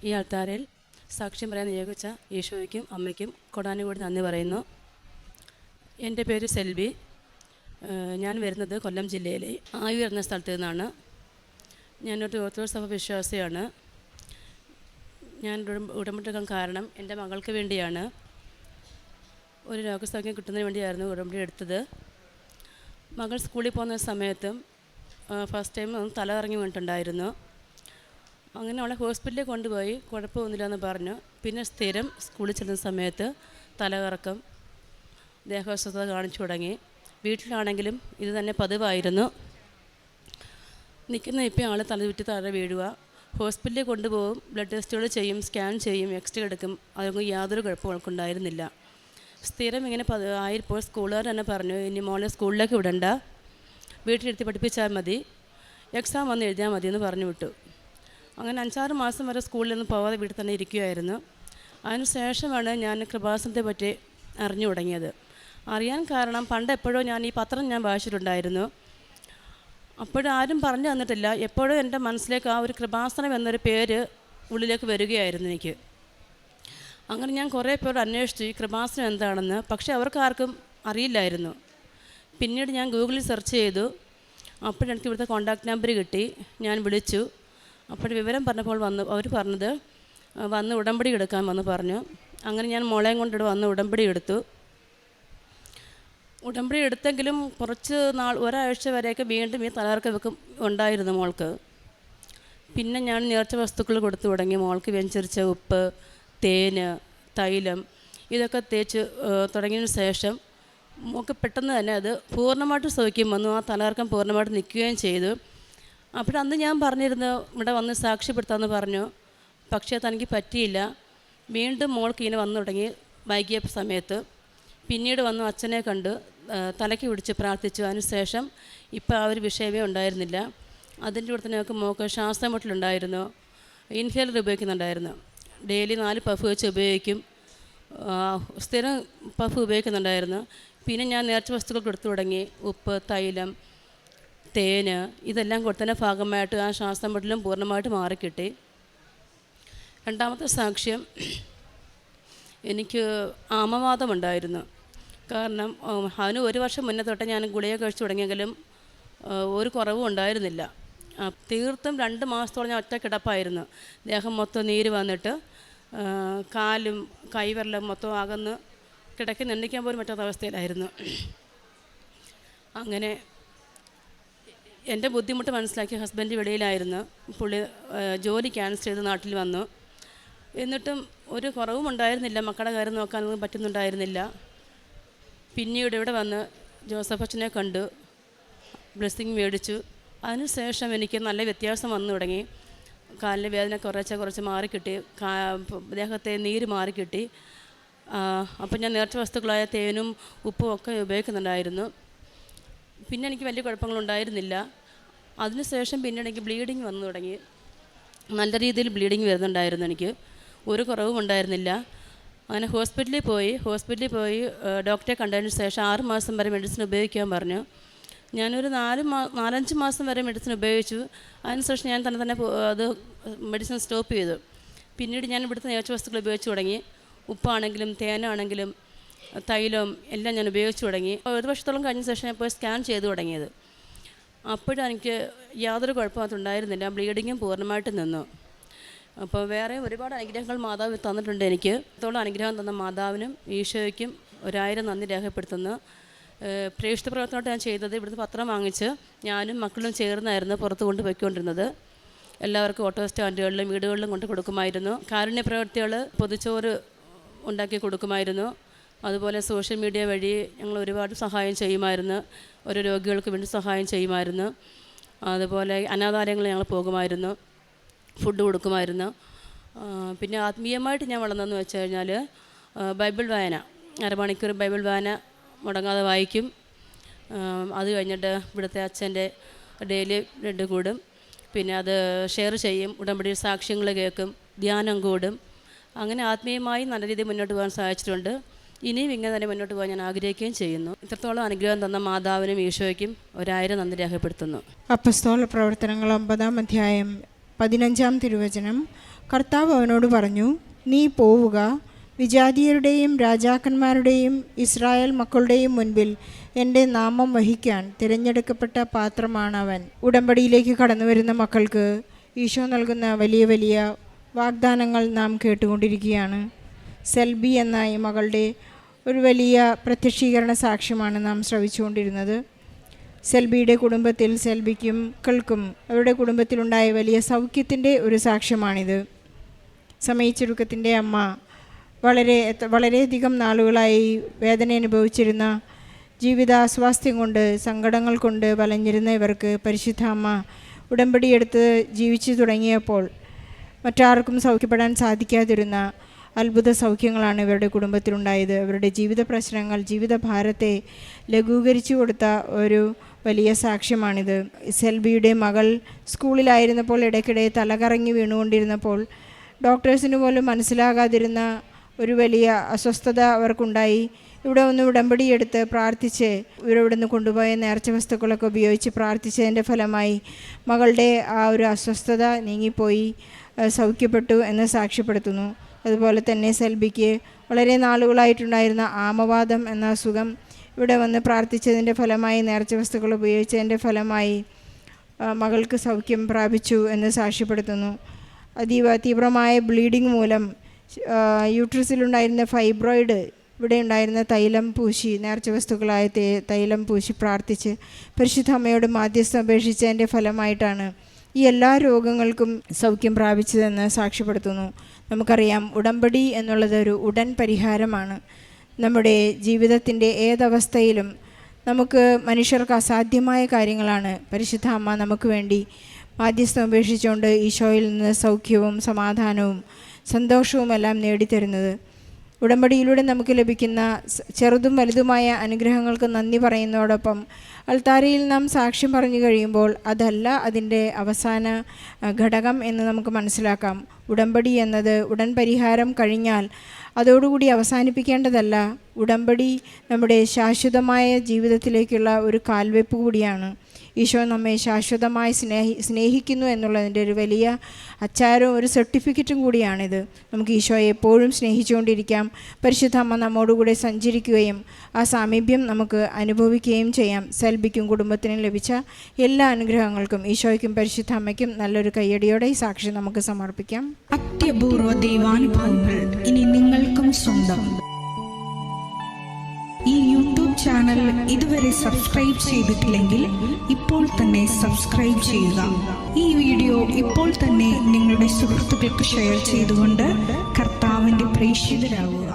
ഈ ആൾത്താരിൽ സാക്ഷ്യം പറയാൻ നിയോഗിച്ച ഈശോയ്ക്കും അമ്മയ്ക്കും കൊടാനുകൂടി നന്ദി പറയുന്നു. എൻ്റെ പേര് സെൽവി. ഞാൻ വരുന്നത് കൊല്ലം ജില്ലയിലെ ആയൂർ എന്ന സ്ഥലത്തു നിന്നാണ്. ഞാനൊരു ഓർത്തഡോക്സ് സഭ വിശ്വാസിയാണ്. ഞാൻ ഉടമ്പടിയെടുക്കാൻ കാരണം എൻ്റെ മകൾക്ക് വേണ്ടിയാണ്. ഒരു രോഗസൗഖ്യം കിട്ടുന്നതിന് വേണ്ടിയായിരുന്നു ഉടമ്പടി എടുത്തത്. മകൾ സ്കൂളിൽ പോകുന്ന സമയത്തും ഫസ്റ്റ് ടൈം തല ഇറങ്ങി വീണിട്ടുണ്ടായിരുന്നു. അങ്ങനെ അവളെ ഹോസ്പിറ്റലിൽ കൊണ്ടുപോയി, കുഴപ്പമൊന്നുമില്ലെന്ന് പറഞ്ഞു. പിന്നെ സ്ഥിരം സ്കൂളിൽ ചെല്ലുന്ന സമയത്ത് തലകറക്കം, ദേഹാസ്വസ്ഥത കാണിച്ചു തുടങ്ങി. വീട്ടിലാണെങ്കിലും ഇത് തന്നെ പതിവായിരുന്നു. നിൽക്കുന്ന ഇപ്പം ആൾ തല ചുറ്റി താഴെ വീഴുക. ഹോസ്പിറ്റലിൽ കൊണ്ടുപോകും, ബ്ലഡ് ടെസ്റ്റുകൾ ചെയ്യും, സ്കാൻ ചെയ്യും, എക്സ്റേ എടുക്കും. അതൊന്നും യാതൊരു കുഴപ്പവും അവൾക്കുണ്ടായിരുന്നില്ല. സ്ഥിരം ഇങ്ങനെ ആയപ്പോൾ സ്കൂളുകാർ തന്നെ പറഞ്ഞു, ഇനി മോളെ സ്കൂളിലേക്ക് വിടണ്ട, വീട്ടിലിരുത്തി പഠിപ്പിച്ചാൽ മതി, എക്സാം വന്ന് എഴുതിയാൽ മതി എന്ന് പറഞ്ഞു വിട്ടു. അങ്ങനെ 5-6 മാസം വരെ സ്കൂളിൽ നിന്ന് പോകാതെ വീട്ടിൽ തന്നെ ഇരിക്കുമായിരുന്നു. അതിനുശേഷമാണ് ഞാൻ കൃപാസനത്തെ പറ്റി അറിഞ്ഞു തുടങ്ങിയത്. അറിയാൻ കാരണം പണ്ട് എപ്പോഴോ ഞാൻ ഈ പത്രം വായിച്ചിട്ടുണ്ടായിരുന്നു. അപ്പോഴും ആരും പറഞ്ഞു തന്നിട്ടില്ല. എപ്പോഴും എൻ്റെ മനസ്സിലേക്ക് ആ ഒരു കൃപാസനം എന്നൊരു പേര് ഉള്ളിലേക്ക് വരികയായിരുന്നു എനിക്ക്. അങ്ങനെ ഞാൻ കുറേ പേരോട് അന്വേഷിച്ചു ഈ കൃപാസനം എന്താണെന്ന്. പക്ഷേ അവർക്കാർക്കും അറിയില്ലായിരുന്നു. പിന്നീട് ഞാൻ ഗൂഗിളിൽ സെർച്ച് ചെയ്തു. അപ്പോഴെനിക്ക് ഇവിടുത്തെ കോൺടാക്റ്റ് നമ്പർ കിട്ടി. ഞാൻ വിളിച്ചു. അപ്പോൾ വിവരം പറഞ്ഞപ്പോൾ അവർ പറഞ്ഞത് വന്ന് ഉടമ്പടി എടുക്കാൻ വന്ന് പറഞ്ഞു. അങ്ങനെ ഞാൻ മോളെയും കൊണ്ടിട്ട് വന്ന് ഉടമ്പടി എടുത്തു. ഉടമ്പടി എടുത്തെങ്കിലും കുറച്ച് നാൾ, ഒരാഴ്ച വരെയൊക്കെ വീണ്ടും ഈ തലകറക്കം ഉണ്ടായിരുന്നു മോൾക്ക്. പിന്നെ ഞാൻ നേർച്ച വസ്തുക്കൾ കൊടുത്തു തുടങ്ങി. മോൾക്ക് വെഞ്ചരിച്ച ഉപ്പ്, തേന്, തൈലം ഇതൊക്കെ തേച്ച് തുടങ്ങിയതിന് ശേഷം മോൾക്ക് പെട്ടെന്ന് തന്നെ അത് പൂർണ്ണമായിട്ട് സൗഖ്യം വന്നു. ആ തലകറക്കം പൂർണ്ണമായിട്ട് നിൽക്കുകയും ചെയ്തു. അപ്പോഴന്ന് ഞാൻ പറഞ്ഞിരുന്നു ഇവിടെ വന്ന് സാക്ഷ്യപ്പെടുത്താമെന്ന് പറഞ്ഞു. പക്ഷേ തനിക്ക് പറ്റിയില്ല. വീണ്ടും മോൾക്ക് ഇങ്ങനെ വന്നു തുടങ്ങി വൈകിയ സമയത്ത്. പിന്നീട് വന്നു അച്ഛനെ കണ്ട് തലയ്ക്ക് പിടിച്ച് പ്രാർത്ഥിച്ചു. അതിനുശേഷം ഇപ്പോൾ ആ ഒരു വിഷയമേ ഉണ്ടായിരുന്നില്ല. അതിൻ്റെ കൂടെ തന്നെ മോൾക്ക് ശ്വാസം മുട്ടലുണ്ടായിരുന്നു. ഇൻഹേലർ ഉപയോഗിക്കുന്നുണ്ടായിരുന്നു. ഡെയിലി 4 പഫ് വെച്ച് ഉപയോഗിക്കും. സ്ഥിരം പഫ് ഉപയോഗിക്കുന്നുണ്ടായിരുന്നു. പിന്നെ ഞാൻ നേർച്ച വസ്തുക്കൾ കൊടുത്തു തുടങ്ങി. ഉപ്പ്, തൈലം, തേന് ഇതെല്ലാം കൊടുത്തതിൻ്റെ ഭാഗമായിട്ട് ആ ശ്വാസം മുട്ടലും പൂർണ്ണമായിട്ട് മാറിക്കിട്ടി. രണ്ടാമത്തെ സാക്ഷ്യം, എനിക്ക് ആമവാദമുണ്ടായിരുന്നു. കാരണം അതിന് 1 വർഷം മുന്നേ തൊട്ട് ഞാൻ ഗുളിക കഴിച്ചു തുടങ്ങിയെങ്കിലും ഒരു കുറവും ഉണ്ടായിരുന്നില്ല. തീർത്തും 2 മാസത്തോളം ഞാൻ ഒറ്റ കിടപ്പായിരുന്നു. ദേഹം മൊത്തം നീര് വന്നിട്ട് കാലും കൈവിരലും മൊത്തം അകന്ന് കിടക്കി എണ്ണിക്കാൻ പോലും പറ്റാത്ത അവസ്ഥയിലായിരുന്നു. അങ്ങനെ എൻ്റെ ബുദ്ധിമുട്ട് മനസ്സിലാക്കി ഹസ്ബൻഡ് വെളിയിലായിരുന്നു. പുള്ളി ജോലി ക്യാൻസൽ ചെയ്ത് നാട്ടിൽ വന്നു. എന്നിട്ടും ഒരു കുറവും ഉണ്ടായിരുന്നില്ല. മക്കളുടെ കാര്യം നോക്കാനൊന്നും പറ്റുന്നുണ്ടായിരുന്നില്ല. പിന്നീട് ഇവിടെ വന്ന് ജോസഫ് അച്ഛനെ കണ്ടു, ബ്ലെസ്സിങ് മേടിച്ചു. അതിനുശേഷം എനിക്ക് നല്ല വ്യത്യാസം വന്നു തുടങ്ങി. കാലിൻ്റെ വേദന കുറച്ച് മാറിക്കിട്ടി. ദേഹത്തെ നീര് മാറിക്കിട്ടി. അപ്പം ഞാൻ നേർച്ച വസ്തുക്കളായ തേനും ഉപ്പും ഒക്കെ ഉപയോഗിക്കുന്നുണ്ടായിരുന്നു. പിന്നെ എനിക്ക് വലിയ കുഴപ്പങ്ങളുണ്ടായിരുന്നില്ല. അതിനുശേഷം പിന്നെ എനിക്ക് ബ്ലീഡിങ് വന്നു തുടങ്ങി. നല്ല രീതിയിൽ ബ്ലീഡിങ് വരുന്നുണ്ടായിരുന്നു. എനിക്ക് ഒരു കുറവും ഉണ്ടായിരുന്നില്ല. അങ്ങനെ ഹോസ്പിറ്റലിൽ പോയി ഡോക്ടറെ കണ്ടതിന് ശേഷം 6 മാസം വരെ മെഡിസിൻ ഉപയോഗിക്കാൻ പറഞ്ഞു. ഞാനൊരു 4-5 മാസം വരെ മെഡിസിൻ ഉപയോഗിച്ചു. അതിനുശേഷം ഞാൻ തന്നെ അത് മെഡിസിൻ സ്റ്റോപ്പ് ചെയ്തു. പിന്നീട് ഞാൻ ഇവിടുത്തെ നേർച്ച വസ്തുക്കൾ ഉപയോഗിച്ച് തുടങ്ങി. ഉപ്പാണെങ്കിലും തേനാണെങ്കിലും തൈലം എല്ലാം ഞാൻ ഉപയോഗിച്ച് തുടങ്ങി. 1 വർഷത്തോളം കഴിഞ്ഞ ശേഷം ഞാൻ പോയി സ്കാൻ ചെയ്ത് തുടങ്ങിയത്. അപ്പോഴെനിക്ക് യാതൊരു കുഴപ്പമായിട്ടുണ്ടായിരുന്നില്ല. ബ്ലീഡിങ്ങും പൂർണ്ണമായിട്ട് നിന്നു. അപ്പോൾ വേറെ ഒരുപാട് അനുഗ്രഹങ്ങൾ മാതാവ് തന്നിട്ടുണ്ട്. എനിക്ക് ത്തോളം അനുഗ്രഹം തന്ന മാതാവിനും ഈശോയ്ക്കും 1000 നന്ദി രേഖപ്പെടുത്തുന്നു. പ്രേക്ഷിത പ്രവർത്തനമായിട്ട് ഞാൻ ചെയ്തത് ഇവിടുന്ന് പത്രം വാങ്ങിച്ച് ഞാനും മക്കളും ചേർന്നായിരുന്നു പുറത്ത് കൊണ്ട് പോയിക്കൊണ്ടിരുന്നത്. എല്ലാവർക്കും ഓട്ടോ സ്റ്റാൻഡുകളിലും വീടുകളിലും കൊണ്ട് കൊടുക്കുമായിരുന്നു. കാരുണ്യ പ്രവൃത്തികൾ, പൊതിച്ചോറ് ഉണ്ടാക്കി കൊടുക്കുമായിരുന്നു. അതുപോലെ സോഷ്യൽ മീഡിയ വഴി ഞങ്ങൾ ഒരുപാട് സഹായം ചെയ്യുമായിരുന്നു. ഓരോ രോഗികൾക്ക് വേണ്ടി സഹായം ചെയ്യുമായിരുന്നു. അതുപോലെ അനാഥാലയങ്ങളിൽ ഞങ്ങൾ പോകുമായിരുന്നു, ഫുഡ് കൊടുക്കുമായിരുന്നു. പിന്നെ ആത്മീയമായിട്ട് ഞാൻ വളർന്നതെന്ന് വെച്ച് കഴിഞ്ഞാൽ ബൈബിൾ വായന, 1/2 മണിക്കൂർ ബൈബിൾ വായന മുടങ്ങാതെ വായിക്കും. അത് കഴിഞ്ഞിട്ട് ഇവിടുത്തെ അച്ഛൻ്റെ ഡെയിലി ബ്ലഡ് കൂടും. പിന്നെ അത് ഷെയർ ചെയ്യും. ഉടമ്പടി സാക്ഷ്യങ്ങൾ കേൾക്കും, ധ്യാനം കൂടും. അങ്ങനെ ആത്മീയമായി നല്ല രീതിയിൽ മുന്നോട്ട് പോകാൻ സാധിച്ചിട്ടുണ്ട്. ഇനിയും ഇങ്ങനെ തന്നെ മുന്നോട്ട് പോകാൻ ഞാൻ ആഗ്രഹിക്കുകയും ചെയ്യുന്നു. ഇത്രത്തോളം അനുഗ്രഹം തന്ന മാതാവിനും ഈശോയ്ക്കും 1000 നന്ദി രേഖപ്പെടുത്തുന്നു. അപ്പസ്തോല പ്രവർത്തനങ്ങൾ 9-ാം അധ്യായം 15-ാം തിരുവചനം. കർത്താവ് അവനോട് പറഞ്ഞു, നീ പോവുക, വിജാതീയരുടെയും രാജാക്കന്മാരുടെയും ഇസ്രായേൽ മക്കളുടെയും മുൻപിൽ എൻ്റെ നാമം വഹിക്കാൻ തിരഞ്ഞെടുക്കപ്പെട്ട പാത്രമാണവൻ. ഉടമ്പടിയിലേക്ക് കടന്നു വരുന്ന മക്കൾക്ക് ഈശോ നൽകുന്ന വലിയ വലിയ വാഗ്ദാനങ്ങൾ നാം കേട്ടുകൊണ്ടിരിക്കുകയാണ്. സെൽബി എന്ന ഈ മകളുടെ ഒരു വലിയ പ്രത്യക്ഷീകരണ സാക്ഷ്യമാണ് നാം ശ്രവിച്ചുകൊണ്ടിരുന്നത്. സെൽബിയുടെ കുടുംബത്തിൽ, സെൽബിക്കും മക്കൾക്കും അവരുടെ കുടുംബത്തിലുണ്ടായ വലിയ സൗഖ്യത്തിൻ്റെ ഒരു സാക്ഷ്യമാണിത്. സമയച്ചുരുക്കത്തിൻ്റെ അമ്മ വളരെയധികം നാളുകളായി വേദന അനുഭവിച്ചിരുന്ന, ജീവിതാസ്വാസ്ഥ്യം കൊണ്ട്, സങ്കടങ്ങൾ കൊണ്ട് വലഞ്ഞിരുന്ന ഇവർക്ക് പരിശുദ്ധ അമ്മ ഉടമ്പടിയെടുത്ത് ജീവിച്ചു തുടങ്ങിയപ്പോൾ മറ്റാർക്കും സൗഖ്യപ്പെടാൻ സാധിക്കാതിരുന്ന അത്ഭുത സൗഖ്യങ്ങളാണ് ഇവരുടെ കുടുംബത്തിലുണ്ടായത്. അവരുടെ ജീവിത പ്രശ്നങ്ങൾ, ജീവിതഭാരത്തെ ലഘൂകരിച്ചു കൊടുത്ത ഒരു വലിയ സാക്ഷ്യമാണിത്. സെൽബിയുടെ മകൾ സ്കൂളിലായിരുന്നപ്പോൾ ഇടയ്ക്കിടെ തലകറങ്ങി വീണുകൊണ്ടിരുന്നപ്പോൾ ഡോക്ടേഴ്സിന് പോലും മനസ്സിലാകാതിരുന്ന ഒരു വലിയ അസ്വസ്ഥത അവർക്കുണ്ടായി. ഇവിടെ ഒന്ന് ഉടമ്പടിയെടുത്ത് പ്രാർത്ഥിച്ച് ഇവരിവിടെ നിന്ന് കൊണ്ടുപോയ നേർച്ച വസ്തുക്കളൊക്കെ ഉപയോഗിച്ച് പ്രാർത്ഥിച്ചതിൻ്റെ ഫലമായി മകളുടെ ആ ഒരു അസ്വസ്ഥത നീങ്ങിപ്പോയി, സൗഖ്യപ്പെട്ടു എന്ന് സാക്ഷ്യപ്പെടുത്തുന്നു. അതുപോലെ തന്നെ സെൽബിക്ക് വളരെ നാളുകളായിട്ടുണ്ടായിരുന്ന ആമവാദം എന്ന അസുഖം ഇവിടെ വന്ന് പ്രാർത്ഥിച്ചതിൻ്റെ ഫലമായി, നേർച്ച വസ്തുക്കൾ ഉപയോഗിച്ചതിൻ്റെ ഫലമായി മകൾക്ക് സൗഖ്യം പ്രാപിച്ചു എന്ന് സാക്ഷ്യപ്പെടുത്തുന്നു. അതീവ തീവ്രമായ ബ്ലീഡിങ് മൂലം യൂട്രസിലുണ്ടായിരുന്ന ഫൈബ്രോയിഡ് ഇവിടെ ഉണ്ടായിരുന്ന തൈലം പൂശി, നേർച്ച വസ്തുക്കളായ തൈലം പൂശി പ്രാർത്ഥിച്ച് പരിശുദ്ധ അമ്മയോട് മാധ്യസ്ഥം അപേക്ഷിച്ചതിൻ്റെ ഫലമായിട്ടാണ് ഈ എല്ലാ രോഗങ്ങൾക്കും സൗഖ്യം പ്രാപിച്ചതെന്ന് സാക്ഷ്യപ്പെടുത്തുന്നു. നമുക്കറിയാം, ഉടമ്പടി എന്നുള്ളത് ഒരു ഉടൻ പരിഹാരമാണ്. നമ്മുടെ ജീവിതത്തിൻ്റെ ഏതവസ്ഥയിലും നമുക്ക് മനുഷ്യർക്ക് അസാധ്യമായ കാര്യങ്ങളാണ് പരിശുദ്ധ അമ്മ നമുക്ക് വേണ്ടി മാധ്യസ്ഥം അപേക്ഷിച്ചുകൊണ്ട് ഈശോയിൽ നിന്ന് സൗഖ്യവും സമാധാനവും സന്തോഷവും എല്ലാം നേടിത്തരുന്നത്. ഉടമ്പടിയിലൂടെ നമുക്ക് ലഭിക്കുന്ന ചെറുതും വലുതുമായ അനുഗ്രഹങ്ങൾക്ക് നന്ദി പറയുന്നതോടൊപ്പം അൾത്താരയിൽ നാം സാക്ഷ്യം പറഞ്ഞു കഴിയുമ്പോൾ അതല്ല അതിൻ്റെ അവസാന ഘടകം എന്ന് നമുക്ക് മനസ്സിലാക്കാം. ഉടമ്പടി എന്നത് ഉടൻ പരിഹാരം കഴിഞ്ഞാൽ അതോടുകൂടി അവസാനിപ്പിക്കേണ്ടതല്ല. ഉടമ്പടി നമ്മുടെ ശാശ്വതമായ ജീവിതത്തിലേക്കുള്ള ഒരു കാൽവെപ്പ് കൂടിയാണ്. ഈശോ നമ്മെ ശാശ്വതമായി സ്നേഹിക്കുന്നു എന്നുള്ളതിൻ്റെ ഒരു വലിയ അച്ചാരവും ഒരു സർട്ടിഫിക്കറ്റും കൂടിയാണിത്. നമുക്ക് ഈശോയെ എപ്പോഴും സ്നേഹിച്ചുകൊണ്ടിരിക്കാം. പരിശുദ്ധ അമ്മ നമ്മോടുകൂടെ സഞ്ചരിക്കുകയും ആ സാമീപ്യം നമുക്ക് അനുഭവിക്കുകയും ചെയ്യാം. സെൽബിക്കും കുടുംബത്തിനും ലഭിച്ച എല്ലാ അനുഗ്രഹങ്ങൾക്കും ഈശോയ്ക്കും പരിശുദ്ധ അമ്മയ്ക്കും നല്ലൊരു കയ്യടിയോടെ ഈ സാക്ഷി നമുക്ക് സമർപ്പിക്കാം. അത്യപൂർവ ദൈവാനുഭവങ്ങൾ ഇനി നിങ്ങൾക്കും സ്വന്തം. ഈ യൂട്യൂബ് ചാനൽ ഇതുവരെ സബ്സ്ക്രൈബ് ചെയ്തിട്ടില്ലെങ്കിൽ ഇപ്പോൾ തന്നെ സബ്സ്ക്രൈബ് ചെയ്യുക. ഈ വീഡിയോ ഇപ്പോൾ തന്നെ നിങ്ങളുടെ സുഹൃത്തുക്കൾക്ക് ഷെയർ ചെയ്തുകൊണ്ട് കർത്താവിൻ്റെ പ്രേക്ഷിതരാകുക.